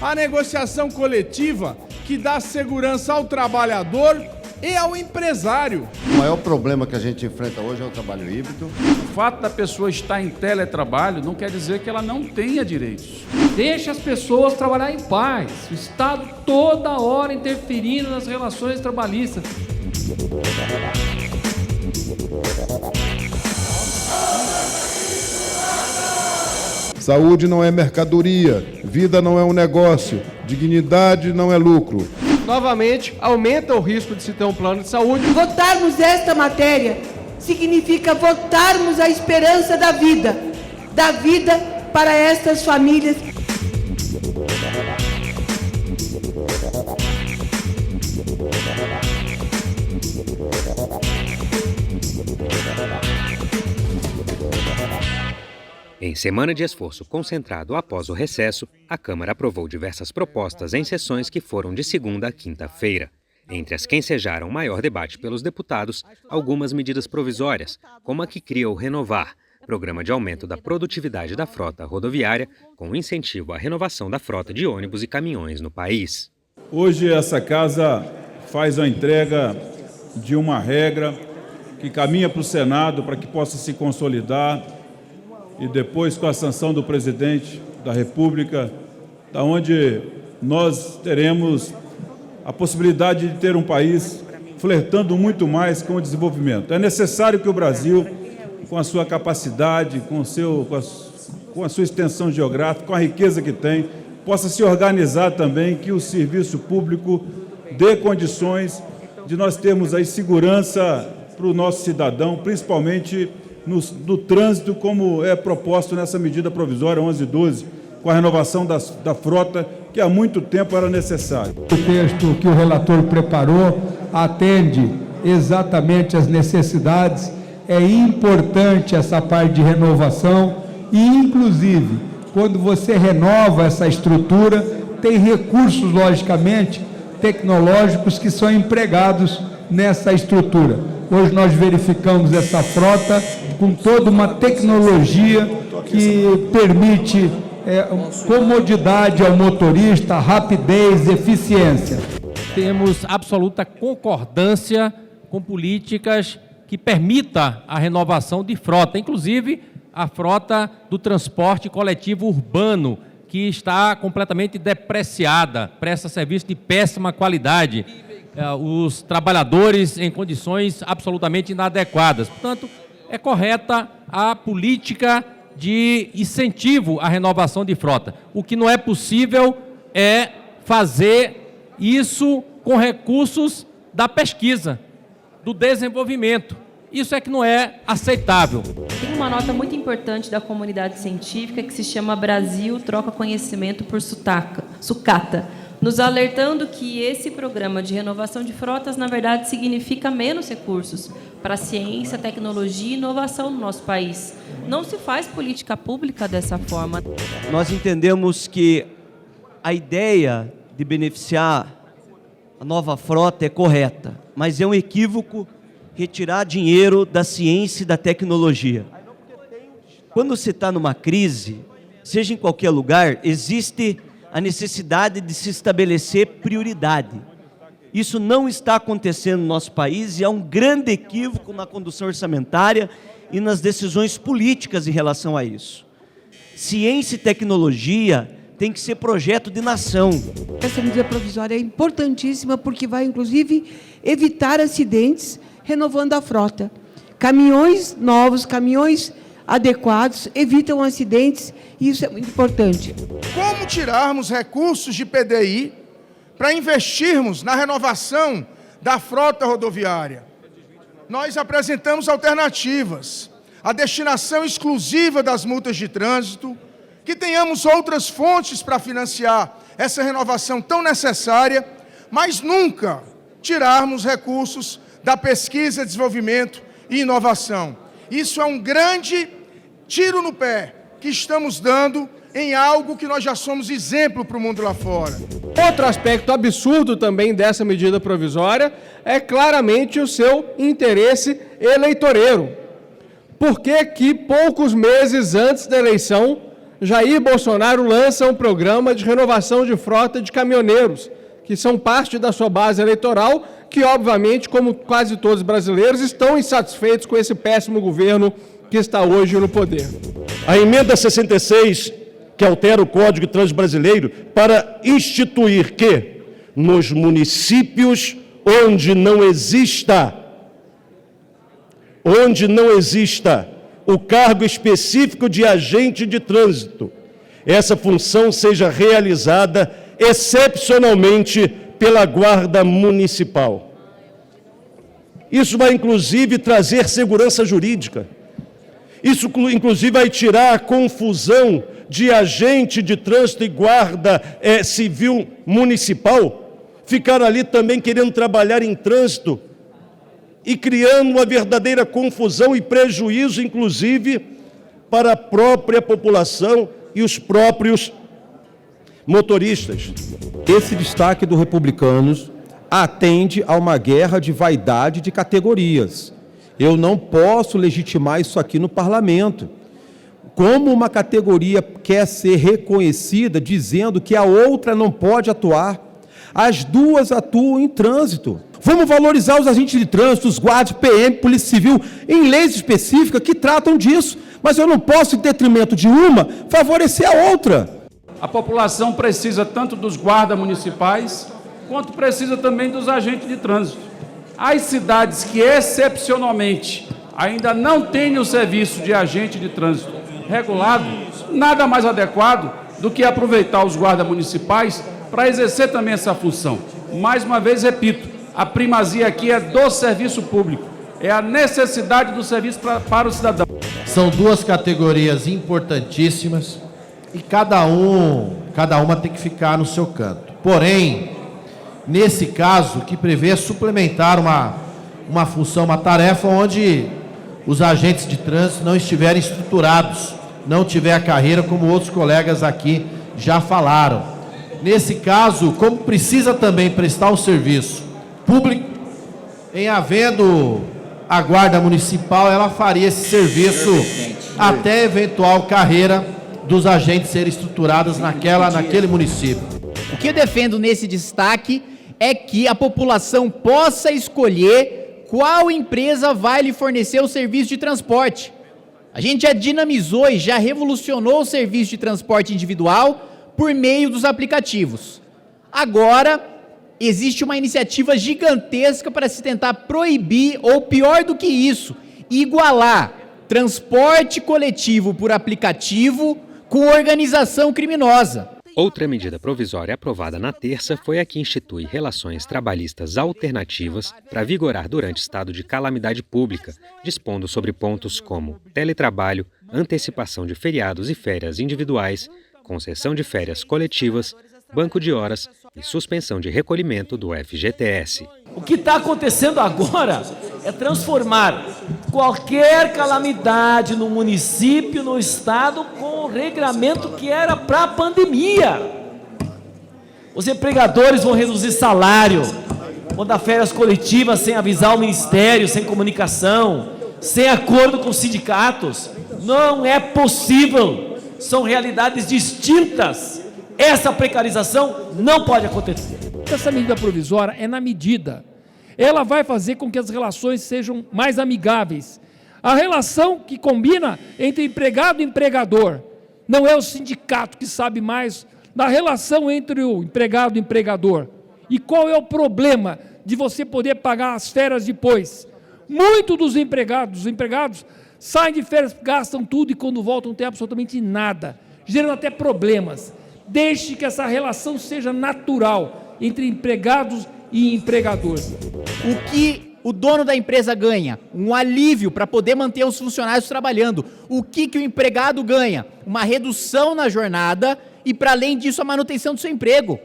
A negociação coletiva que dá segurança ao trabalhador e ao empresário. O maior problema que a gente enfrenta hoje é o trabalho híbrido. O fato da pessoa estar em teletrabalho não quer dizer que ela não tenha direitos. Deixe as pessoas trabalhar em paz. O Estado toda hora interferindo nas relações trabalhistas. Saúde não é mercadoria, vida não é um negócio, dignidade não é lucro. Novamente, aumenta o risco de se ter um plano de saúde. Votarmos esta matéria significa votarmos a esperança da vida para estas famílias. Em semana de esforço concentrado após o recesso, a Câmara aprovou diversas propostas em sessões que foram de segunda a quinta-feira. Entre as que ensejaram maior debate pelos deputados, algumas medidas provisórias, como a que cria o Renovar, programa de aumento da produtividade da frota rodoviária, com incentivo à renovação da frota de ônibus e caminhões no país. Hoje essa casa faz a entrega de uma regra que caminha para o Senado para que possa se consolidar e depois com a sanção do presidente da República, da onde nós teremos a possibilidade de ter um país flertando muito mais com o desenvolvimento. É necessário que o Brasil, com a sua capacidade, com a sua extensão geográfica, com a riqueza que tem, possa se organizar também, que o serviço público dê condições de nós termos aí segurança para o nosso cidadão, principalmente no trânsito, como é proposto nessa medida provisória 1112, com a renovação da frota, que há muito tempo era necessário. O texto que o relator preparou atende exatamente às necessidades. É importante essa parte de renovação e, inclusive, quando você renova essa estrutura, tem recursos, logicamente, tecnológicos que são empregados nessa estrutura. Hoje nós verificamos essa frota com toda uma tecnologia que permite comodidade ao motorista, rapidez, eficiência. Temos absoluta concordância com políticas que permita a renovação de frota, inclusive a frota do transporte coletivo urbano, que está completamente depreciada, presta serviço de péssima qualidade, os trabalhadores em condições absolutamente inadequadas. Portanto, é correta a política de incentivo à renovação de frota. O que não é possível é fazer isso com recursos da pesquisa, do desenvolvimento. Isso é que não é aceitável. Tem uma nota muito importante da comunidade científica que se chama Brasil Troca Conhecimento por Sucata, nos alertando que esse programa de renovação de frotas, na verdade, significa menos recursos para ciência, tecnologia e inovação no nosso país. Não se faz política pública dessa forma. Nós entendemos que a ideia de beneficiar a nova frota é correta, mas é um equívoco retirar dinheiro da ciência e da tecnologia. Quando você está numa crise, seja em qualquer lugar, existe a necessidade de se estabelecer prioridade. Isso não está acontecendo no nosso país e há um grande equívoco na condução orçamentária e nas decisões políticas em relação a isso. Ciência e tecnologia tem que ser projeto de nação. Essa medida provisória é importantíssima porque vai, inclusive, evitar acidentes renovando a frota. Caminhões novos, caminhões adequados, evitam acidentes e isso é muito importante. Como tirarmos recursos de PDI para investirmos na renovação da frota rodoviária? Nós apresentamos alternativas, a destinação exclusiva das multas de trânsito, que tenhamos outras fontes para financiar essa renovação tão necessária, mas nunca tirarmos recursos da pesquisa, desenvolvimento e inovação. Isso é um grande tiro no pé que estamos dando em algo que nós já somos exemplo para o mundo lá fora. Outro aspecto absurdo também dessa medida provisória é claramente o seu interesse eleitoreiro. Por que poucos meses antes da eleição, Jair Bolsonaro lança um programa de renovação de frota de caminhoneiros, que são parte da sua base eleitoral, que obviamente, como quase todos os brasileiros, estão insatisfeitos com esse péssimo governo que está hoje no poder. A emenda 66, que altera o Código de Trânsito Brasileiro para instituir que, nos municípios onde não exista o cargo específico de agente de trânsito, essa função seja realizada excepcionalmente pela Guarda Municipal. Isso vai, inclusive, trazer segurança jurídica. Isso, inclusive, vai tirar a confusão de agente de trânsito e guarda civil municipal, ficar ali também querendo trabalhar em trânsito e criando uma verdadeira confusão e prejuízo, inclusive, para a própria população e os próprios motoristas. Esse destaque do Republicanos atende a uma guerra de vaidade de categorias. Eu não posso legitimar isso aqui no parlamento. Como uma categoria quer ser reconhecida dizendo que a outra não pode atuar? As duas atuam em trânsito. Vamos valorizar os agentes de trânsito, os guardas, PM, Polícia Civil, em leis específicas que tratam disso. Mas eu não posso, em detrimento de uma, favorecer a outra. A população precisa tanto dos guardas municipais, quanto precisa também dos agentes de trânsito. As cidades que, excepcionalmente, ainda não têm o serviço de agente de trânsito regulado, nada mais adequado do que aproveitar os guardas municipais para exercer também essa função. Mais uma vez, repito, a primazia aqui é do serviço público, é a necessidade do serviço para o cidadão. São duas categorias importantíssimas e cada uma tem que ficar no seu canto. Porém, nesse caso, que prevê suplementar uma função, uma tarefa onde os agentes de trânsito não estiverem estruturados, não tiver a carreira, como outros colegas aqui já falaram. Nesse caso, como precisa também prestar o serviço público, em havendo a Guarda Municipal, ela faria esse serviço até eventual carreira dos agentes serem estruturados naquele município. O que eu defendo nesse destaque é que a população possa escolher qual empresa vai lhe fornecer o serviço de transporte. A gente já dinamizou e já revolucionou o serviço de transporte individual por meio dos aplicativos. Agora, existe uma iniciativa gigantesca para se tentar proibir, ou pior do que isso, igualar transporte coletivo por aplicativo com organização criminosa. Outra medida provisória aprovada na terça foi a que institui relações trabalhistas alternativas para vigorar durante estado de calamidade pública, dispondo sobre pontos como teletrabalho, antecipação de feriados e férias individuais, concessão de férias coletivas, banco de horas e suspensão de recolhimento do FGTS. O que está acontecendo agora é transformar qualquer calamidade no município, no estado, com o regramento que era para a pandemia. Os empregadores vão reduzir salário, vão dar férias coletivas sem avisar o ministério, sem comunicação, sem acordo com os sindicatos. Não é possível, são realidades distintas. Essa precarização não pode acontecer. Essa medida provisória é na medida. Ela vai fazer com que as relações sejam mais amigáveis. A relação que combina entre empregado e empregador. Não é o sindicato que sabe mais da relação entre o empregado e o empregador. E qual é o problema de você poder pagar as férias depois? Muitos dos empregados saem de férias, gastam tudo e quando voltam não tem absolutamente nada, gerando até problemas. Deixe que essa relação seja natural entre empregados e empregadores. O que o dono da empresa ganha? Um alívio para poder manter os funcionários trabalhando. O que o empregado ganha? Uma redução na jornada e, para além disso, a manutenção do seu emprego.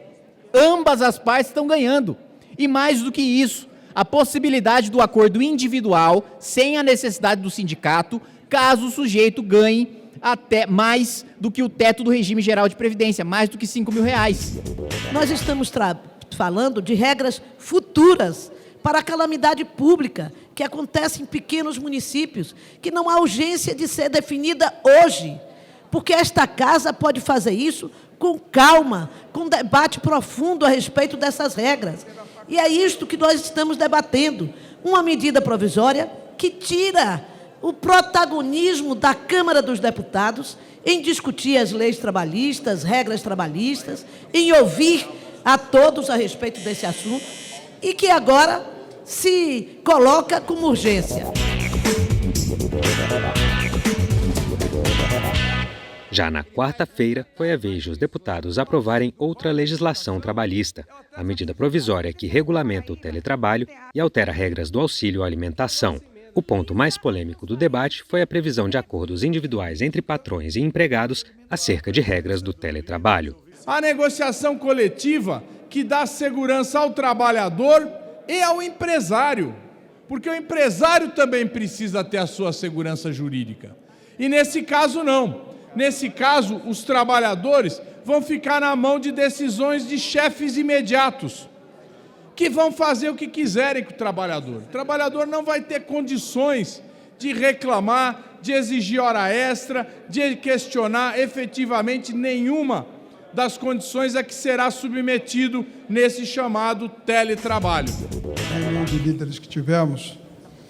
Ambas as partes estão ganhando. E mais do que isso, a possibilidade do acordo individual, sem a necessidade do sindicato, caso o sujeito ganhe até mais do que o teto do regime geral de previdência, mais do que R$5.000. Nós estamos falando de regras futuras para a calamidade pública, que acontece em pequenos municípios, que não há urgência de ser definida hoje, porque esta casa pode fazer isso com calma, com debate profundo a respeito dessas regras. E é isto que nós estamos debatendo, uma medida provisória que tira o protagonismo da Câmara dos Deputados em discutir as leis trabalhistas, regras trabalhistas, em ouvir a todos a respeito desse assunto, e que agora se coloca como urgência. Já na quarta-feira, foi a vez de os deputados aprovarem outra legislação trabalhista, a medida provisória que regulamenta o teletrabalho e altera regras do auxílio à alimentação. O ponto mais polêmico do debate foi a previsão de acordos individuais entre patrões e empregados acerca de regras do teletrabalho. A negociação coletiva que dá segurança ao trabalhador e ao empresário, porque o empresário também precisa ter a sua segurança jurídica. E nesse caso não. Nesse caso, os trabalhadores vão ficar na mão de decisões de chefes imediatos, que vão fazer o que quiserem com o trabalhador. O trabalhador não vai ter condições de reclamar, de exigir hora extra, de questionar efetivamente nenhuma das condições a que será submetido nesse chamado teletrabalho. A reunião de líderes que tivemos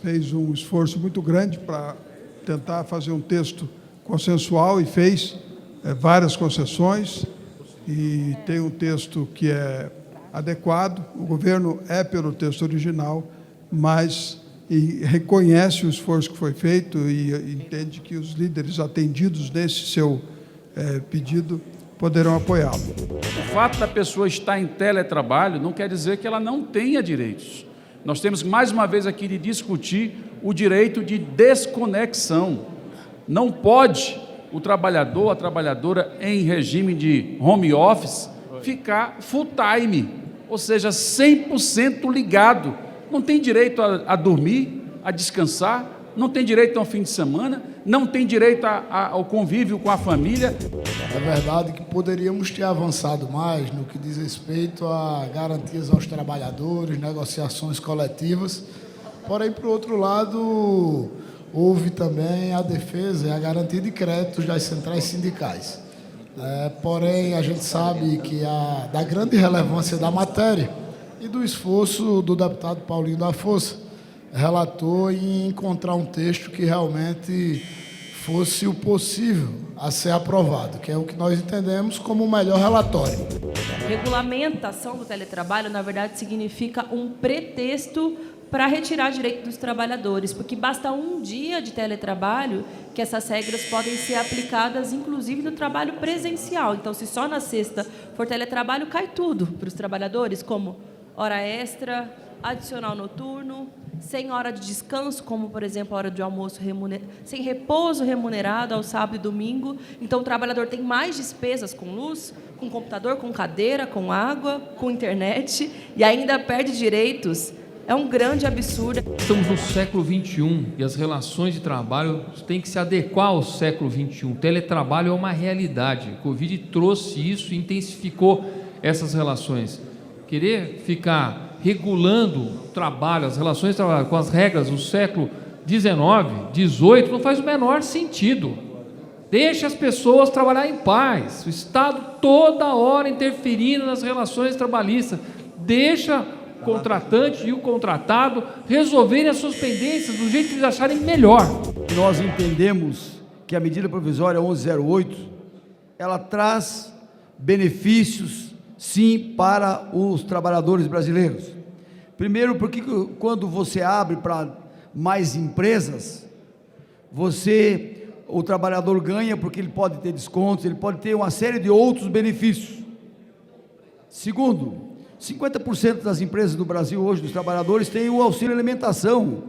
fez um esforço muito grande para tentar fazer um texto consensual e fez várias concessões e tem um texto que é adequado. O governo é pelo texto original, mas reconhece o esforço que foi feito e entende que os líderes atendidos nesse seu pedido poderão apoiá-lo. O fato da pessoa estar em teletrabalho não quer dizer que ela não tenha direitos. Nós temos mais uma vez aqui de discutir o direito de desconexão. Não pode o trabalhador, a trabalhadora em regime de home office ficar full time, ou seja, 100% ligado. Não tem direito a dormir, a descansar, não tem direito ao fim de semana, não tem direito ao convívio com a família. É verdade que poderíamos ter avançado mais no que diz respeito a garantias aos trabalhadores, negociações coletivas, porém, por outro lado, houve também a defesa e a garantia de créditos das centrais sindicais. Porém, a gente sabe que da grande relevância da matéria e do esforço do deputado Paulinho da Força, relator em encontrar um texto que realmente fosse o possível a ser aprovado, que é o que nós entendemos como o melhor relatório. Regulamentação do teletrabalho, na verdade, significa um pretexto para retirar direito dos trabalhadores, porque basta um dia de teletrabalho que essas regras podem ser aplicadas, inclusive no trabalho presencial. Então, se só na sexta for teletrabalho, cai tudo para os trabalhadores, como hora extra, adicional noturno, sem hora de descanso, como, por exemplo, a hora de almoço sem repouso remunerado ao sábado e domingo. Então, o trabalhador tem mais despesas com luz, com computador, com cadeira, com água, com internet, e ainda perde direitos. É um grande absurdo. Estamos no século XXI e as relações de trabalho têm que se adequar ao século XXI. O teletrabalho é uma realidade. O Covid trouxe isso e intensificou essas relações. Querer ficar regulando o trabalho, as relações de trabalho com as regras do século XIX, XVIII, não faz o menor sentido. Deixe as pessoas trabalhar em paz. O Estado toda hora interferindo nas relações trabalhistas. Deixa o contratante e o contratado resolverem as suas pendências do jeito que eles acharem melhor. Nós entendemos que a medida provisória 1108, ela traz benefícios, sim, para os trabalhadores brasileiros. Primeiro, porque quando você abre para mais empresas, o trabalhador ganha porque ele pode ter descontos, ele pode ter uma série de outros benefícios. Segundo, 50% das empresas do Brasil hoje, dos trabalhadores, têm o auxílio alimentação,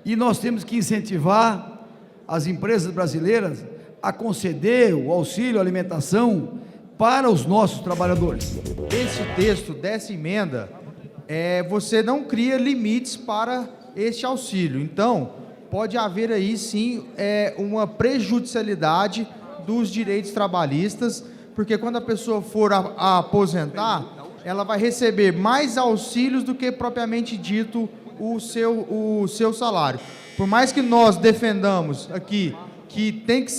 e nós temos que incentivar as empresas brasileiras a conceder o auxílio alimentação para os nossos trabalhadores. Esse texto dessa emenda, você não cria limites para este auxílio, então pode haver aí sim uma prejudicialidade dos direitos trabalhistas, porque quando a pessoa for a aposentar, ela vai receber mais auxílios do que propriamente dito o seu salário. Por mais que nós defendamos aqui que tem que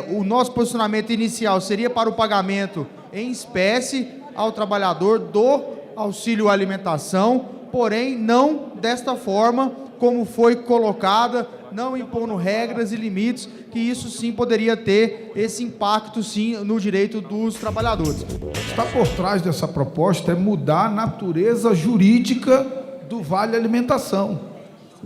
o nosso posicionamento inicial seria para o pagamento em espécie ao trabalhador do auxílio alimentação, porém não desta forma como foi colocada, não impondo regras e limites, que isso sim poderia ter esse impacto sim no direito dos trabalhadores. Está por trás dessa proposta é mudar a natureza jurídica do Vale Alimentação.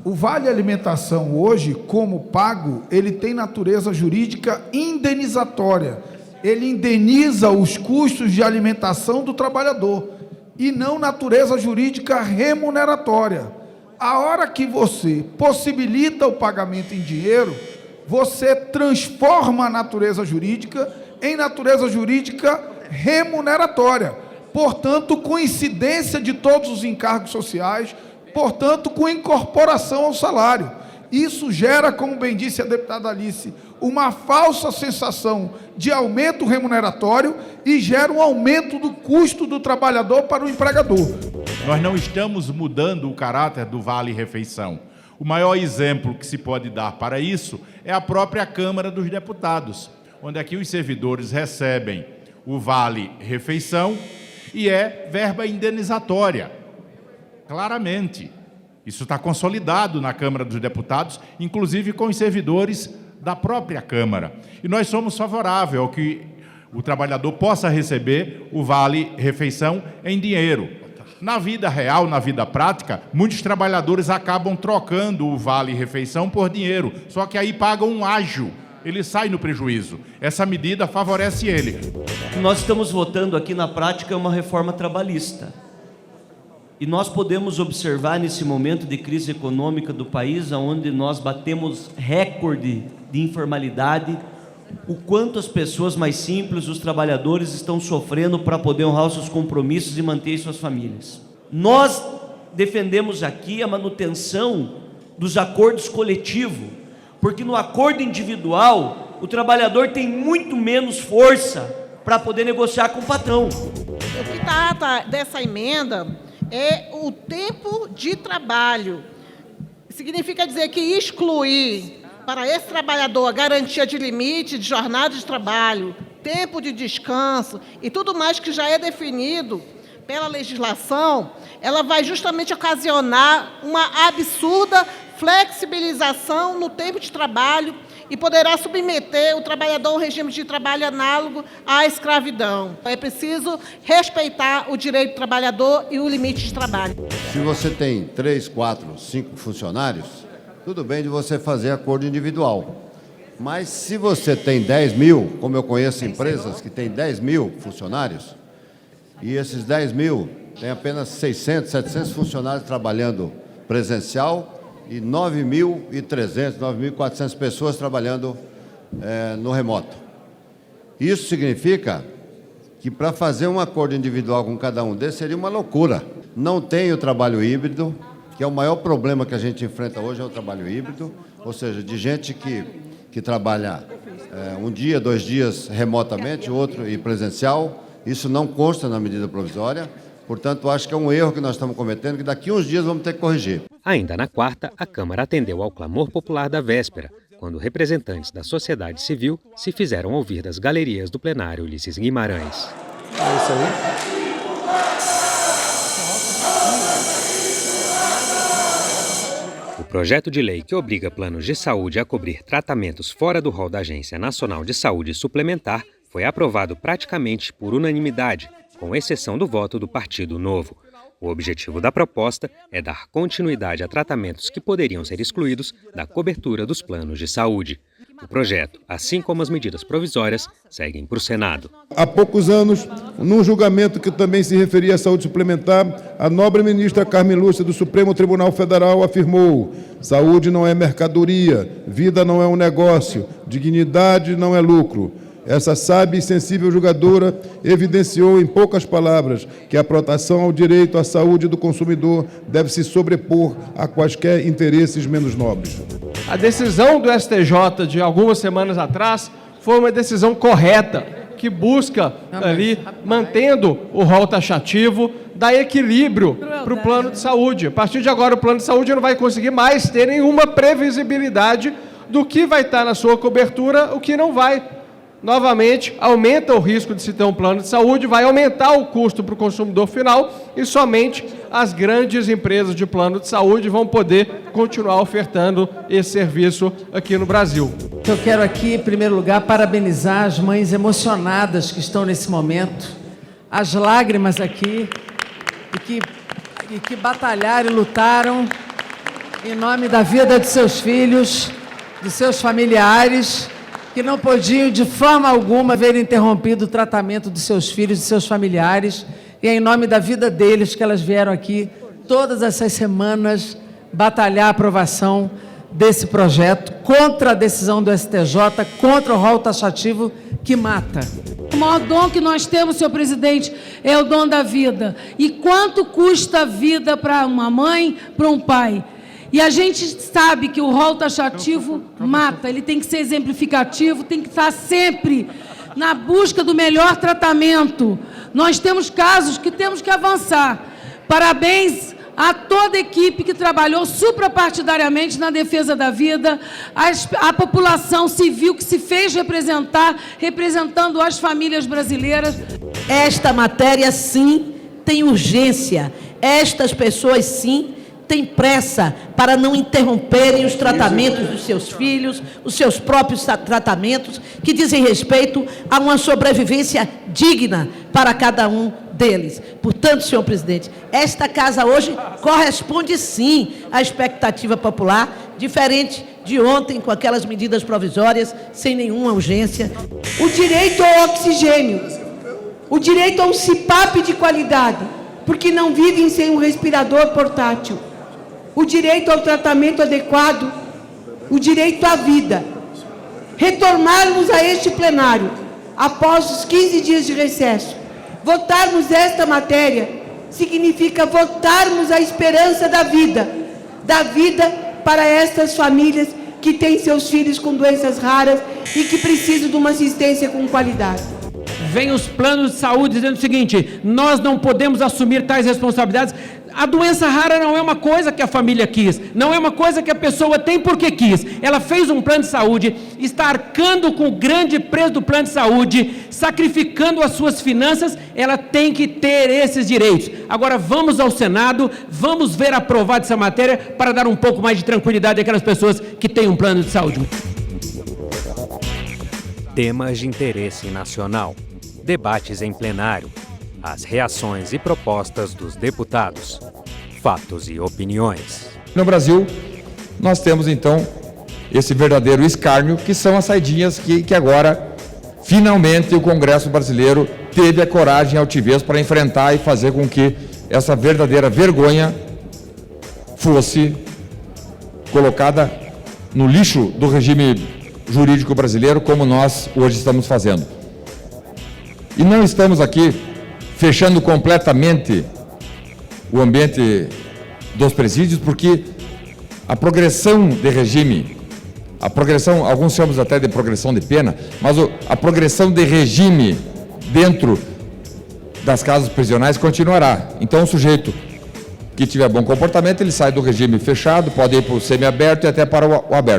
O Vale Alimentação hoje, como pago, ele tem natureza jurídica indenizatória. Ele indeniza os custos de alimentação do trabalhador e não natureza jurídica remuneratória. A hora que você possibilita o pagamento em dinheiro, você transforma a natureza jurídica em natureza jurídica remuneratória. Portanto, com incidência de todos os encargos sociais, portanto, com incorporação ao salário. Isso gera, como bem disse a deputada Alice, uma falsa sensação de aumento remuneratório e gera um aumento do custo do trabalhador para o empregador. Nós não estamos mudando o caráter do Vale Refeição. O maior exemplo que se pode dar para isso é a própria Câmara dos Deputados, onde aqui os servidores recebem o Vale Refeição e é verba indenizatória. Claramente. Isso está consolidado na Câmara dos Deputados, inclusive com os servidores da própria Câmara. E nós somos favoráveis ao que o trabalhador possa receber o Vale Refeição em dinheiro. Na vida real, na vida prática, muitos trabalhadores acabam trocando o Vale Refeição por dinheiro, só que aí pagam um ágio, ele sai no prejuízo. Essa medida favorece ele. O que nós estamos votando aqui na prática é uma reforma trabalhista. E nós podemos observar nesse momento de crise econômica do país, onde nós batemos recorde de informalidade, o quanto as pessoas mais simples, os trabalhadores, estão sofrendo para poder honrar os seus compromissos e manter suas famílias. Nós defendemos aqui a manutenção dos acordos coletivos, porque no acordo individual, o trabalhador tem muito menos força para poder negociar com o patrão. O que trata dessa emenda é o tempo de trabalho. Significa dizer que excluir para esse trabalhador a garantia de limite de jornada de trabalho, tempo de descanso e tudo mais que já é definido pela legislação, ela vai justamente ocasionar uma absurda flexibilização no tempo de trabalho e poderá submeter o trabalhador a um regime de trabalho análogo à escravidão. É preciso respeitar o direito do trabalhador e o limite de trabalho. Se você tem 3, 4, 5 funcionários, tudo bem de você fazer acordo individual. Mas se você tem 10 mil, como eu conheço empresas que têm 10 mil funcionários, e esses 10 mil têm apenas 600, 700 funcionários trabalhando presencial, e 9.300, 9.400 pessoas trabalhando no remoto. Isso significa que para fazer um acordo individual com cada um desses seria uma loucura. Não tem o trabalho híbrido, que é o maior problema que a gente enfrenta hoje, é o trabalho híbrido, ou seja, de gente que trabalha um dia, 2 dias remotamente, outro e presencial. Isso não consta na medida provisória. Portanto, acho que é um erro que nós estamos cometendo, que daqui a uns dias vamos ter que corrigir. Ainda na quarta, a Câmara atendeu ao clamor popular da véspera, quando representantes da sociedade civil se fizeram ouvir das galerias do plenário Ulisses Guimarães. É isso aí. O projeto de lei que obriga planos de saúde a cobrir tratamentos fora do rol da Agência Nacional de Saúde Suplementar foi aprovado praticamente por unanimidade, com exceção do voto do Partido Novo. O objetivo da proposta é dar continuidade a tratamentos que poderiam ser excluídos da cobertura dos planos de saúde. O projeto, assim como as medidas provisórias, seguem para o Senado. Há poucos anos, num julgamento que também se referia à saúde suplementar, a nobre ministra Carmen Lúcia do Supremo Tribunal Federal afirmou: saúde não é mercadoria, vida não é um negócio, dignidade não é lucro. Essa sábia e sensível julgadora evidenciou em poucas palavras que a proteção ao direito à saúde do consumidor deve se sobrepor a quaisquer interesses menos nobres. A decisão do STJ de algumas semanas atrás foi uma decisão correta, que busca ali, mantendo o rol taxativo, dar equilíbrio para o plano de saúde. A partir de agora, o plano de saúde não vai conseguir mais ter nenhuma previsibilidade do que vai estar na sua cobertura, o que não vai. Novamente, aumenta o risco de se ter um plano de saúde, vai aumentar o custo para o consumidor final e somente as grandes empresas de plano de saúde vão poder continuar ofertando esse serviço aqui no Brasil. Eu quero aqui, em primeiro lugar, parabenizar as mães emocionadas que estão nesse momento, as lágrimas aqui, e que batalharam e lutaram em nome da vida de seus filhos, de seus familiares, que não podiam de forma alguma ver interrompido o tratamento de seus filhos e seus familiares, e é em nome da vida deles que elas vieram aqui todas essas semanas batalhar a aprovação desse projeto contra a decisão do STJ, contra o rol taxativo que mata. O maior dom que nós temos, senhor presidente, é o dom da vida. E quanto custa a vida para uma mãe, para um pai? E a gente sabe que o rol taxativo mata, ele tem que ser exemplificativo, tem que estar sempre na busca do melhor tratamento. Nós temos casos que temos que avançar. Parabéns a toda a equipe que trabalhou suprapartidariamente na defesa da vida, a população civil que se fez representar, representando as famílias brasileiras. Esta matéria, sim, tem urgência. Estas pessoas, sim, têm pressa para não interromperem os tratamentos dos seus filhos, os seus próprios tratamentos, que dizem respeito a uma sobrevivência digna para cada um deles. Portanto, senhor presidente, esta casa hoje corresponde, sim, à expectativa popular, diferente de ontem, com aquelas medidas provisórias, sem nenhuma urgência. O direito ao oxigênio, o direito a um CPAP de qualidade, porque não vivem sem um respirador portátil, o direito ao tratamento adequado, o direito à vida. Retornarmos a este plenário, após os 15 dias de recesso, votarmos esta matéria, significa votarmos a esperança da vida para estas famílias que têm seus filhos com doenças raras e que precisam de uma assistência com qualidade. Vem os planos de saúde dizendo o seguinte: nós não podemos assumir tais responsabilidades. A doença rara não é uma coisa que a família quis, não é uma coisa que a pessoa tem porque quis. Ela fez um plano de saúde, está arcando com o grande preço do plano de saúde, sacrificando as suas finanças, ela tem que ter esses direitos. Agora vamos ao Senado, vamos ver aprovada essa matéria para dar um pouco mais de tranquilidade àquelas pessoas que têm um plano de saúde. Temas de interesse nacional. Debates em plenário. As reações e propostas dos deputados. Fatos e opiniões. No Brasil, nós temos então esse verdadeiro escárnio, que são as saidinhas que agora, finalmente, o Congresso brasileiro teve a coragem e a altivez para enfrentar e fazer com que essa verdadeira vergonha fosse colocada no lixo do regime jurídico brasileiro, como nós hoje estamos fazendo. E não estamos aqui fechando completamente o ambiente dos presídios, porque a progressão de regime, alguns chamam até de progressão de pena, mas a progressão de regime dentro das casas prisionais continuará. Então, o sujeito que tiver bom comportamento, ele sai do regime fechado, pode ir para o semiaberto e até para o aberto.